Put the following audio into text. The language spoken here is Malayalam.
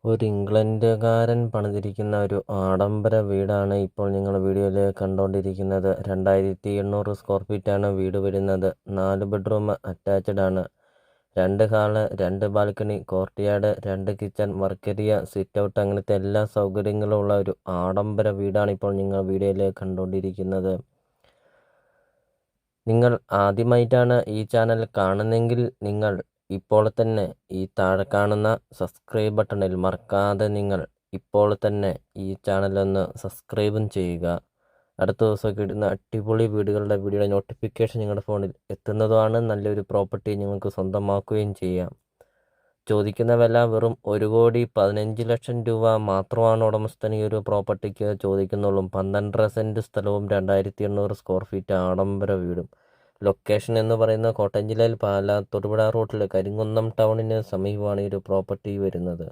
ഒരു ഇംഗ്ലണ്ടുകാരൻ പണിതിരിക്കുന്ന ഒരു ആഡംബര വീടാണ് ഇപ്പോൾ നിങ്ങൾ വീഡിയോയിൽ കണ്ടുകൊണ്ടിരിക്കുന്നത്. 2800 സ്ക്വയർ ഫീറ്റാണ് വീട് വരുന്നത്. 4 ബെഡ്റൂം അറ്റാച്ച്ഡ് ആണ്. 2 hall, 2 balcony, courtyard, 2 kitchen, work area, sit out അങ്ങനത്തെ എല്ലാ സൗകര്യങ്ങളും ഉള്ള ഒരു ആഡംബര വീടാണ് ഇപ്പോൾ നിങ്ങൾ വീഡിയോയിൽ കണ്ടുകൊണ്ടിരിക്കുന്നത്. നിങ്ങൾ ആദ്യമായിട്ടാണ് ഈ ചാനൽ കാണുന്നതെങ്കിൽ നിങ്ങൾ ഇപ്പോൾ തന്നെ ഈ താഴെ കാണുന്ന സബ്സ്ക്രൈബ് ബട്ടണിൽ മറക്കാതെ നിങ്ങൾ ഇപ്പോൾ തന്നെ ഈ ചാനലൊന്ന് സബ്സ്ക്രൈബും ചെയ്യുക. അടുത്ത ദിവസമൊക്കെ ഇടുന്ന അടിപൊളി വീടുകളുടെ വീഡിയോയുടെ നോട്ടിഫിക്കേഷൻ നിങ്ങളുടെ ഫോണിൽ എത്തുന്നതുമാണ്. നല്ലൊരു പ്രോപ്പർട്ടി നിങ്ങൾക്ക് സ്വന്തമാക്കുകയും ചെയ്യാം. ചോദിക്കുന്ന വില വെറും 1,15,00,000 രൂപ മാത്രമാണ് ഉടമസ്ഥൻ ഈ ഒരു പ്രോപ്പർട്ടിക്ക് ചോദിക്കുന്നുള്ളൂ. 12 സെൻറ്റ് സ്ഥലവും 2800 സ്ക്വയർ ഫീറ്റ് ആഡംബര വീടും. ലൊക്കേഷൻ എന്ന് പറയുന്നത് കോട്ടയം ജില്ലയിൽ പാലാ തൊടുപുഴ റൂട്ടിൽ കരിങ്കുന്നം ടൗണിന് സമീപമാണ് ഈ ഒരു പ്രോപ്പർട്ടി വരുന്നത്.